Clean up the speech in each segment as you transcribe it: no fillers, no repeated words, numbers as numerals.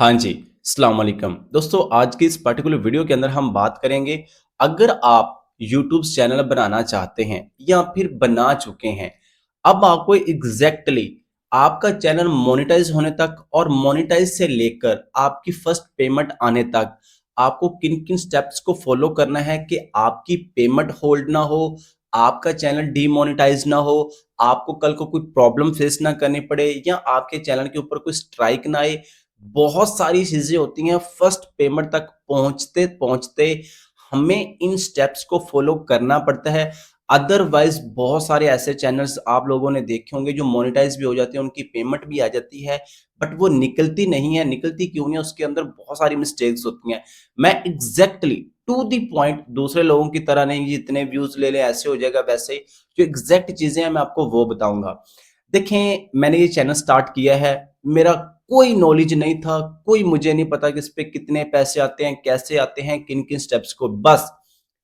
हाँ जी, अस्सलाम वालेकुम। दोस्तों आज की इस पर्टिकुलर वीडियो के अंदर हम बात करेंगे, अगर आप यूट्यूब चैनल बनाना चाहते हैं या फिर बना चुके हैं, अब आपको एग्ज़ैक्टली आपका चैनल मोनेटाइज़ होने तक और मोनेटाइज़ से लेकर आपकी फर्स्ट पेमेंट आने तक आपको किन-किन स्टेप्स को फ़ॉलो करना है कि आपकी पेमेंट होल्ड ना हो, आपका चैनल डीमोनेटाइज़ ना हो, आपको कल को कोई प्रॉब्लम फेस ना करनी पड़े या आपके चैनल के ऊपर कोई स्ट्राइक ना आए। बहुत सारी चीज़ें होती हैं, फर्स्ट पेमेंट तक पहुँचते-पहुँचते हमें इन स्टेप्स को फ़ॉलो करना पड़ता है। अदरवाइज़ बहुत सारे ऐसे चैनल्स आप लोगों ने देखे होंगे जो मोनेटाइज़ भी हो जाते हैं, उनकी पेमेंट भी आ जाती है, बट वो निकलती नहीं है, निकलती क्यों नहीं है? उसके अंदर बहुत सारी मिस्टेक्स होती हैं। मैं एग्ज़ैक्टली टू द पॉइंट दूसरे लोगों की तरह नहीं, जितने व्यूज़ ले लें, ऐसे हो जाएगा, वैसे ही, जो एग्ज़ैक्ट चीज़ें हैं मैं आपको वो बताऊँगा। देखें, मैंने ये चैनल स्टार्ट किया है, मेरा कोई नॉलेज नहीं था, कोई मुझे नहीं पता कि इस पे कितने पैसे आते हैं, कैसे आते हैं, किन-किन स्टेप्स को, बस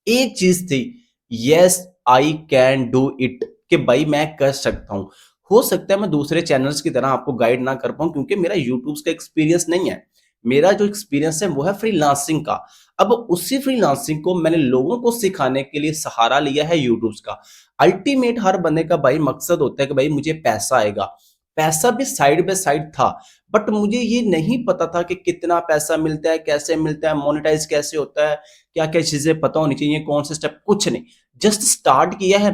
एक चीज़ थी, yes I can do it, कि भाई मैं कर सकता हूँ। हो सकता है मैं दूसरे चैनल्स की तरह आपको गाइड ना कर पाऊँ क्योंकि मेरा यूट्यूब का एक्सपीरियंस नहीं है। मेरा जो एक्सपीरियंस है वो है फ्रीलांसिंग का। अब उसी फ्रीलांसिंग को मैंने लोगों को सिखाने के लिए सहारा लिया है यूट्यूब का। अल्टीमेट हर बंदे का भाई मकसद होता है कि भाई मुझे पैसा आएगा। पैसा भी साइड बाय साइड था, बट मुझे ये नहीं पता था कि कितना पैसा मिलता है, कैसे मिलता है, मोनेटाइज़ कैसे होता है, क्या-क्या चीज़ें पता होनी चाहिए, कौन से स्टेप, कुछ नहीं। जस्ट स्टार्ट किया है,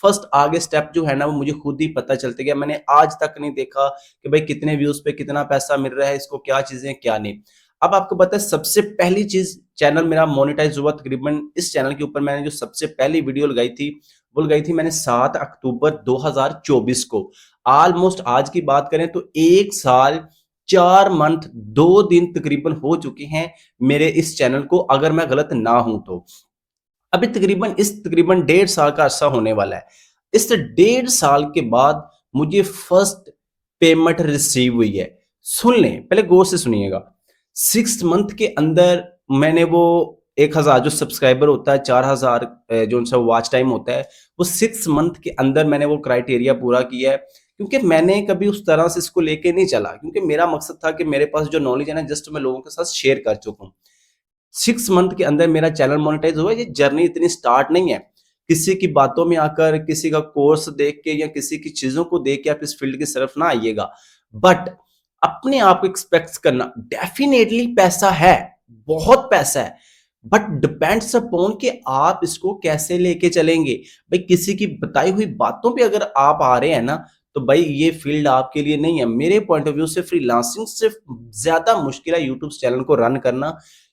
फर्स्ट आगे स्टेप जो है ना वो मुझे खुद ही पता चलता गया। मैंने आज तक नहीं देखा कि भाई कितने व्यूज़ पे कितना पैसा मिल रहा है, इसको क्या चीज़ें, क्या नहीं। अब आपको पता है सबसे पहली चीज़, चैनल मेरा मोनेटाइज़ हुआ तकरीबन, इस चैनल के ऊपर मैंने जो सबसे पहली वीडियो लगाई थी, वो लगाई थी मैंने 7 अक्टूबर 2024 को। ऑलमोस्ट आज की बात करें तो 1 साल 4 मंथ 2 दिन तकरीबन हो चुके हैं मेरे इस चैनल को, अगर मैं गलत ना हूँ तो। अभी तकरीबन डेढ़ साल का अरसा होने वाला है। इस डेढ़ साल के बाद मुझे फर्स्ट पेमेंट रिसीव हुई है। सुन लें, पहले गौर से सुनिएगा। 6 मंथ के अंदर मैंने वो 1000 जो सब्सक्राइबर होता है, 4000 जो उनका वॉच टाइम होता है, वो 6 मंथ के अंदर मैंने वो क्राइटेरिया पूरा किया है। क्योंकि मैंने कभी उस तरह से इसको लेके नहीं चला, क्योंकि मेरा मकसद था कि मेरे पास जो नॉलेज है ना, जस्ट मैं लोगों के साथ शेयर कर चुका हूँ। 6 मंथ के अंदर मेरा चैनल मोनेटाइज हुआ। ये जर्नी इतनी स्टार्ट नहीं है। किसी की बातों में आकर, किसी का कोर्स देख के या किसी की चीज़ों को देख के आप इस फील्ड की तरफ ना आइएगा। बट अपने आप को एक्सपेक्ट करना, डेफिनिटली पैसा है, बहुत पैसा है। बट डिपेंड्स अपॉन कि आप इसको कैसे लेके चलेंगे। भाई किसी की बताई हुई बातों पे अगर आप आ रहे हैं ना, तो भाई ये फील्ड आपके लिए नहीं है। मेरे पॉइंट ऑफ व्यू से फ्रीलांसिंग से ज़्यादा मुश्किल है यूट्यूब चैनल को रन करना,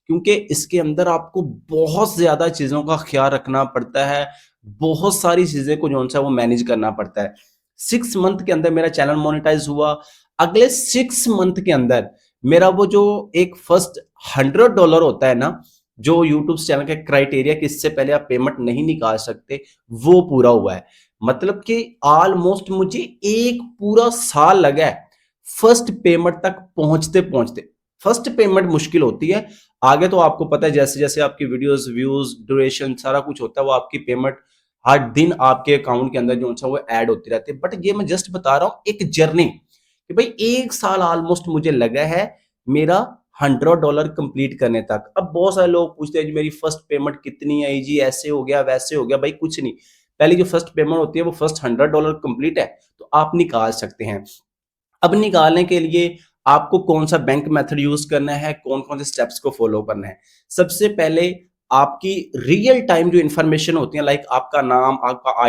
क्योंकि इसके अंदर आपको बहुत ज़्यादा चीज़ों का ख़्याल रखना पड़ता है, बहुत सारी चीज़ें को जो-सा वो मैनेज करना पड़ता है। 6 मंथ के अंदर मेरा चैनल मोनेटाइज़ हुआ। अगले 6 मंथ के अंदर मेरा वो जो एक फर्स्ट $100 होता है ना, जो यूट्यूब चैनल का क्राइटेरिया कि इससे पहले आप पेमेंट नहीं निकाल सकते, वो पूरा हुआ है। मतलब कि ऑलमोस्ट मुझे 1 पूरा साल लगा है, फर्स्ट पेमेंट तक पहुँचते-पहुँचते। फर्स्ट पेमेंट मुश्किल होती है, आगे तो आपको पता है जैसे-जैसे आपकी वीडियोज़, व्यूज़, ड्यूरेशन सारा कुछ होता है, वो आपकी पेमेंट हर दिन आपके अकाउंट के अंदर जो-सा वो ऐड होती रहती है। बट ये मैं जस्ट बता रहा हूँ एक जर्नी, कि भाई 1 साल ऑलमोस्ट मुझे लगा है मेरा $100 कंप्लीट करने तक। अब बहुत सारे लोग पूछते हैं जी मेरी फर्स्ट पेमेंट कितनी आई जी, ऐसे हो गया, वैसे हो गया। भाई कुछ नहीं, पहली जो फर्स्ट पेमेंट होती है वो फर्स्ट $100 कंप्लीट है, तो आप निकाल सकते हैं। अब निकालने के लिए आपको कौन-सा बैंक मेथड यूज़ करना है, कौन-कौन से स्टेप्स को फ़ॉलो करना है। सबसे पहले आपकी रियल टाइम जो इन्फॉर्मेशन होती है, लाइक आपका नाम, आपका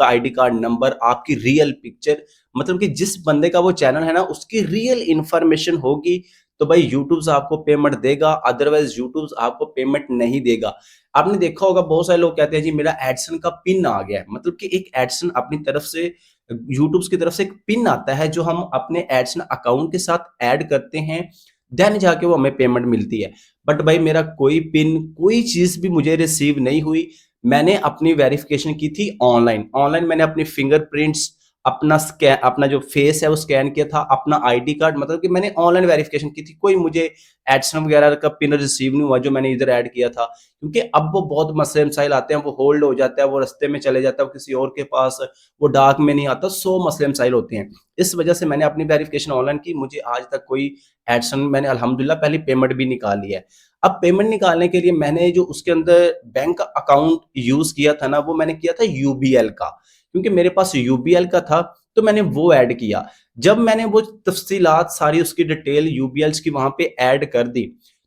आईडी कार्ड नंबर, आपकी रियल पिक्चर, मतलब कि जिस बंदे का वो चैनल है ना, उसकी रियल इन्फॉर्मेशन होगी, तो भाई यूट्यूब आपको पेमेंट देगा, अदरवाइज़ यूट्यूब आपको पेमेंट नहीं देगा। आपने देखा होगा बहुत सारे लोग कहते हैं जी मेरा एडसन का पिन आ गया है, मतलब कि एक एडसन अपनी तरफ से, यूट्यूब की तरफ से एक पिन आता है जो हम अपने एडसन अकाउंट के साथ ऐड करते हैं, देन जाके वो हमें पेमेंट मिलती है। बट भाई मेरा कोई पिन, कोई चीज़ भी मुझे रिसीव नहीं हुई। मैंने अपनी वेरिफिकेशन की थी ऑनलाइन। ऑनलाइन मैंने अपनी फिंगरप्रिंट्स, अपना जो फेस है वो स्कैन किया था, अपना आईडी कार्ड, मतलब कि मैंने ऑनलाइन वेरिफिकेशन की थी। कोई मुझे एडसन वगैरह का पिन रिसीव नहीं हुआ जो मैंने इधर ऐड किया था, क्योंकि अब वो बहुत मसले मसाइल आते हैं, वो होल्ड हो जाता है, वो रास्ते में चले जाता है, वो किसी और के पास, वो डाक में नहीं आता, 100 मसले मसाइल होते हैं। इस वजह से मैंने अपनी वेरिफिकेशन ऑनलाइन की, मुझे आज तक कोई एडसन, मैंने अल्हम्दुलिल्लाह पहले पेमेंट भी निकाल लिया है। अब पेमेंट निकालने के लिए मैंने जो उसके अंदर बैंक अकाउंट यूज किया था ना, वो मैंने किया था यूबीएल का, क्योंकि मेरे पास यूबीएल का था, तो मैंने वो ऐड किया। जब मैंने वो तफसीलात सारी उसकी डिटेल यूबीएल्स की वहां पे ऐड कर दी,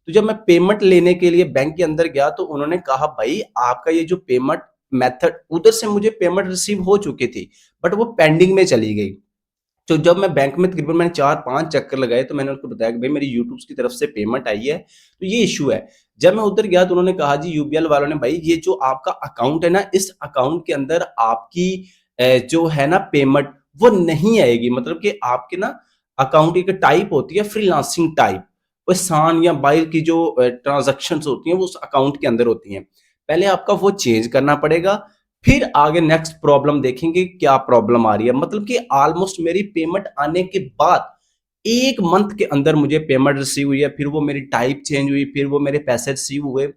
तो जब मैं पेमेंट लेने के लिए बैंक के अंदर गया, तो उन्होंने कहा भाई आपका ये जो पेमेंट मेथड, उधर से मुझे पेमेंट रिसीव हो चुकी थी, बट वो पेंडिंग में चली गई। तो जब मैं बैंक में तकरीबन मैंने 4-5 चक्कर लगाए, तो मैंने उनको बताया कि भाई मेरी यूट्यूब की तरफ से पेमेंट आई है, तो ये इश्यू है। जब मैं उधर गया तो उन्होंने कहा जी यूबीएल वालों ने, भाई ये जो आपका अकाउंट है ना, इस अकाउंट के अंदर आपकी जो है ना पेमेंट, वो नहीं आएगी। मतलब कि आपके ना अकाउंट की एक टाइप होती है फ्रीलांसिंग टाइप, वो सान या बाय की जो ट्रांजैक्शंस होती हैं वो उस अकाउंट के अंदर होती हैं। पहले आपका वो चेंज करना पड़ेगा, फिर आगे नेक्स्ट प्रॉब्लम देखेंगे क्या प्रॉब्लम आ रही है। मतलब कि ऑलमोस्ट मेरी पेमेंट आने के बाद 1 मंथ के अंदर मुझे पेमेंट रिसीव हुई है, फिर वो मेरी टाइप चेंज हुई, फिर वो मेरे पैसे रिसीव हुए।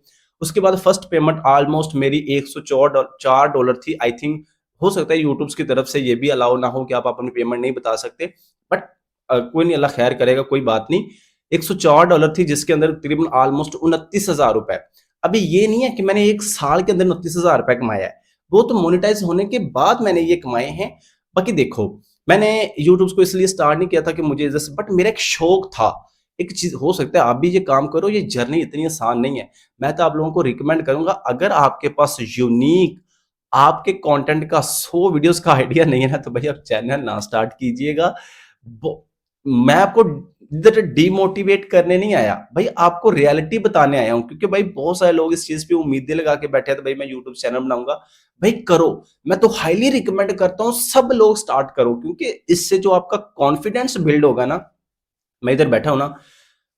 उसके बाद फर्स्ट पेमेंट ऑलमोस्ट मेरी $104 थी आई थिंक। हो सकता है यूट्यूब की तरफ से ये भी अलाउ ना हो कि आप अपनी पेमेंट नहीं बता सकते, बट कोई नहीं, अल्लाह खैर करेगा, कोई बात नहीं। $104 थी, जिसके अंदर तकरीबन ऑलमोस्ट 29,000 रुपए। अभी ये नहीं है कि मैंने 1 साल के अंदर 29,000 रुपए कमाया है, वो तो मोनेटाइज होने के बाद मैंने ये कमाए हैं। बाकी देखो, मैंने यूट्यूब को इसलिए स्टार्ट नहीं किया था कि मुझे जैसे, बट मेरा एक शौक था। एक चीज हो सकता है आप भी ये काम करो, ये जर्नी इतनी आसान नहीं है। मैं तो आप लोगों को रिकमेंड करूंगा, अगर आपके पास यूनिक आपके कंटेंट का 100 वीडियोस का आइडिया नहीं है ना, तो भाई आप चैनल ना स्टार्ट कीजिएगा। मैं आपको इधर डिमोटिवेट करने नहीं आया भाई, आपको रियलिटी बताने आया हूं, क्योंकि भाई बहुत सारे लोग इस चीज पे उम्मीदें लगा के बैठे हैं, तो भाई मैं यूट्यूब चैनल बनाऊंगा। भाई करो, मैं तो हाईली रिकमेंड करता हूँ सब लोग स्टार्ट करो, क्योंकि इससे जो आपका कॉन्फिडेंस बिल्ड होगा ना। मैं इधर बैठा हूं ना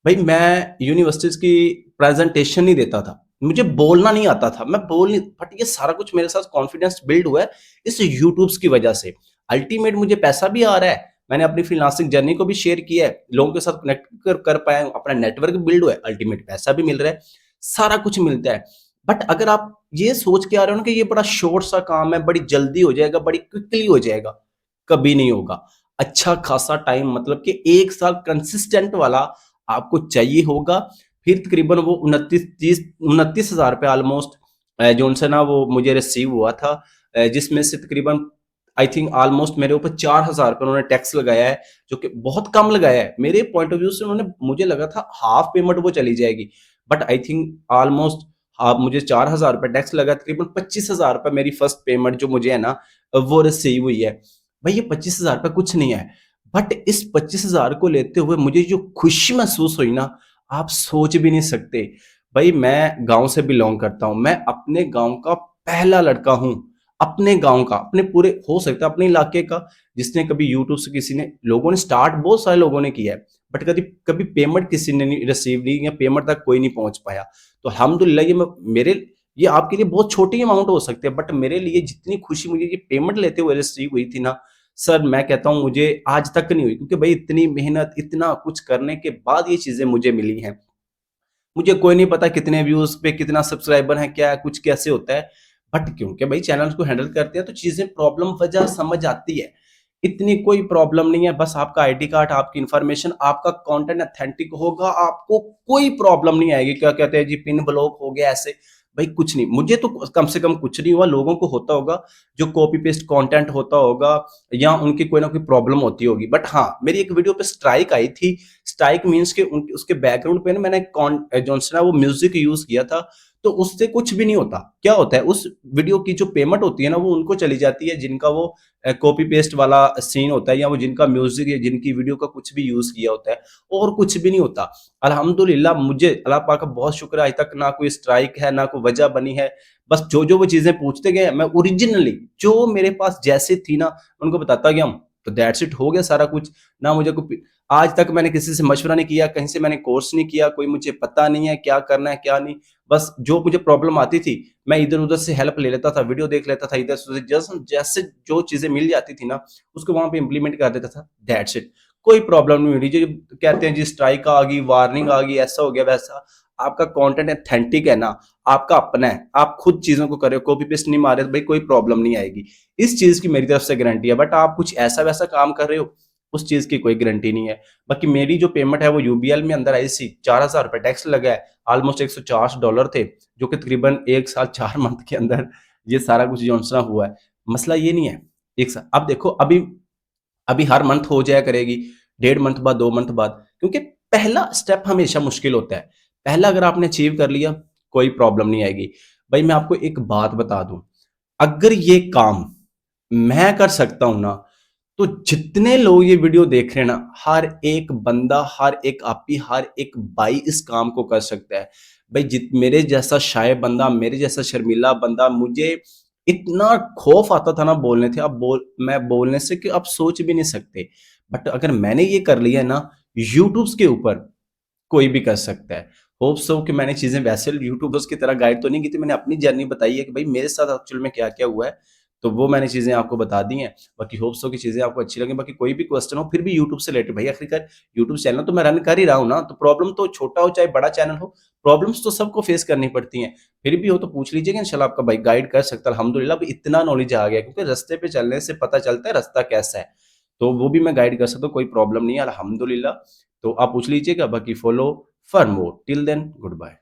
भाई, मैं यूनिवर्सिटीज की प्रेजेंटेशन नहीं देता था, मुझे बोलना नहीं आता था, मैं बोल नहीं, बट ये सारा कुछ मेरे साथ कॉन्फिडेंस बिल्ड हुआ है इस यूट्यूब की वजह से। अल्टीमेट मुझे पैसा भी आ रहा है, मैंने अपनी फ्रीलांसिंग जर्नी को भी शेयर किया है, लोगों के साथ कनेक्ट कर पाया हूं, अपना नेटवर्क बिल्ड हुआ है, अल्टीमेट पैसा भी मिल रहा है, सारा कुछ मिलता है। बट अगर आप ये सोच के आ रहे हो ना कि ये बड़ा शॉर्ट सा काम है, बड़ी जल्दी हो जाएगा, बड़ी क्विकली हो जाएगा, कभी नहीं होगा। अच्छा खासा टाइम, मतलब कि 1 साल कंसिस्टेंट वाला आपको चाहिए होगा। फिर तकरीबन वो 29,000 रुपये ऑलमोस्ट जो उनसे ना वो मुझे रिसीव हुआ था, जिसमें से तकरीबन आई थिंक ऑलमोस्ट मेरे ऊपर 4,000 रुपये उन्होंने टैक्स लगाया है, जो कि बहुत कम लगाया है मेरे पॉइंट ऑफ व्यू से। उन्होंने, मुझे लगा था हाफ पेमेंट वो चली जाएगी, but I think almost half, मुझे 4,000 रुपये टैक्स लगा, तकरीबन 25,000 रुपये मेरी फर्स्ट पेमेंट जो मुझे है ना वो रिसीव हुई है। भाई ये 25,000 रुपये कुछ नहीं है, बट इस 25,000 को लेते हुए मुझे जो खुशी महसूस हुई ना, आप सोच भी नहीं सकते। भाई मैं गांव से बिलोंग करता हूं, मैं अपने गांव का पहला लड़का हूं, अपने गांव का, अपने पूरे, हो सकता है अपने इलाके का, जिसने कभी यूट्यूब से, किसी ने, लोगों ने स्टार्ट बहुत सारे लोगों ने किया है, बट कभी कभी पेमेंट किसी ने नहीं रिसीव नहीं, या पेमेंट तक कोई नहीं पहुंच पाया। तो अल्हम्दुलिल्लाह, ये मेरे, ये आपके लिए बहुत छोटी अमाउंट हो सकती है, बट मेरे लिए जितनी खुशी मुझे ये पेमेंट लेते हुए रिसीव हुई थी ना सर, मैं कहता हूँ मुझे आज तक नहीं हुई, क्योंकि भाई इतनी मेहनत, इतना कुछ करने के बाद ये चीजें मुझे मिली हैं। मुझे कोई नहीं पता कितने व्यूज पे कितना सब्सक्राइबर है, क्या कुछ कैसे होता है, बट क्योंकि भाई चैनल को हैंडल करते हैं तो चीजें, प्रॉब्लम वजह समझ आती है। इतनी कोई प्रॉब्लम नहीं है, बस आपका आईडी कार्ड, आपकी इंफॉर्मेशन, आपका कंटेंट अथेंटिक होगा, आपको कोई प्रॉब्लम नहीं आएगी। क्या कहते हैं जी, पिन ब्लॉक हो गया ऐसे, भाई कुछ नहीं, मुझे तो कम से कम कुछ नहीं हुआ, लोगों को होता होगा, जो कॉपी पेस्ट कंटेंट होता होगा, या उनकी कोई ना कोई प्रॉब्लम होती होगी। बट हाँ, मेरी एक वीडियो पे स्ट्राइक आई थी। स्ट्राइक मींस के उसके बैकग्राउंड पे ना मैंने जो है ना वो म्यूजिक यूज किया था, तो उससे कुछ भी नहीं होता। क्या होता है, उस वीडियो की जो पेमेंट होती है ना, वो उनको चली जाती है जिनका वो कॉपी पेस्ट वाला सीन होता है, या वो जिनका म्यूजिक या जिनकी वीडियो का कुछ भी यूज किया होता है, और कुछ भी नहीं होता। अल्हम्दुलिल्लाह, मुझे अल्लाह पाक का बहुत शुक्र है, आज तक ना कोई स्ट्राइक है, ना कोई वजह बनी है। बस जो जो वो चीजें पूछते गए, मैं ओरिजिनली जो मेरे पास जैसे थी ना, उनको बताता गया हूँ। तो दैट्स इट, हो गया सारा कुछ। ना मुझे कोई, आज तक मैंने किसी से मशवरा नहीं किया, कहीं से मैंने कोर्स नहीं किया, कोई मुझे पता नहीं है क्या करना है क्या नहीं। बस जो मुझे प्रॉब्लम आती थी मैं इधर-उधर से हेल्प ले लेता था, वीडियो देख लेता था, इधर से जैसे जैसे जो चीज़ें मिल जाती थी ना, उसको वहाँ पे इम्प्लीमेंट कर देता था, दैट्स इट। कोई प्रॉब्लम नहीं हुई। जो कहते हैं जी स्ट्राइक आ गई, वार्निंग आ गई, ऐसा हो गया वैसा, आपका कंटेंट ऑथेंटिक है ना, आपका अपना है, आप खुद चीज़ों को कर रहे हो, कॉपी पेस्ट नहीं मार रहे, तो भाई कोई प्रॉब्लम नहीं आएगी। इस चीज़ की मेरी तरफ से गारंटी है। बट आप कुछ ऐसा-वैसा काम कर रहे हो, उस चीज़ की कोई गारंटी नहीं है। बाकी मेरी जो पेमेंट है वो यूबीएल में अंदर आई सी, ₹4000 टैक्स लगा है, ऑलमोस्ट $104 थे, जो कि तकरीबन 1 साल 4 मंथ के अंदर ये सारा कुछ जो हुआ है। मसला ये नहीं है, एक सा अब देखो, अभी अभी हर मंथ हो जाया करेगी, 1.5 मंथ बाद, 2 मंथ बाद, क्योंकि पहला स्टेप हमेशा मुश्किल होता है। पहला अगर आपने अचीव कर लिया, कोई प्रॉब्लम नहीं आएगी। भाई मैं आपको एक बात बता दूं, अगर ये काम मैं कर सकता हूं ना, तो जितने लोग ये वीडियो देख रहे हैं ना, हर एक बंदा, हर एक आपी, हर एक भाई इस काम को कर सकता है। भाई जित मेरे जैसा शाय बंदा, मेरे जैसा शर्मीला बंदा, मुझे इतना खौफ आता था ना बोलने थे, अब मैं बोलने से कि आप सोच भी नहीं सकते। बट अगर मैंने ये कर लिया है ना यूट्यूब के ऊपर, कोई भी कर सकता है। होप सो कि मैंने चीज़ें वैसे यूट्यूबर्स की तरह गाइड तो नहीं की थी, मैंने अपनी जर्नी बताई है कि भाई मेरे साथ एक्चुअल में क्या-क्या हुआ है, तो वो मैंने चीज़ें आपको बता दी हैं। बाकी होप सो कि चीज़ें आपको अच्छी लगी। बाकी कोई भी क्वेश्चन हो फिर भी यूट्यूब से रिलेटेड, भाई आखिरकार यूट्यूब चैनल तो मैं रन कर ही रहा हूँ ना, तो प्रॉब्लम तो छोटा हो चाहे बड़ा चैनल हो, प्रॉब्लम्स तो सबको फेस करनी पड़ती हैं। फिर भी हो तो पूछ लीजिएगा, इंशाल्लाह आपका भाई गाइड कर सकता है। अल्हम्दुलिल्लाह अब इतना नॉलेज आ गया है, क्योंकि रास्ते पे चलने से पता चलता है रास्ता कैसा है। तो वो भी मैं गाइड कर सकता हूँ, कोई प्रॉब्लम नहीं है अल्हम्दुलिल्लाह। तो आप पूछ लीजिएगा, बाकी follow for more. Till then good bye.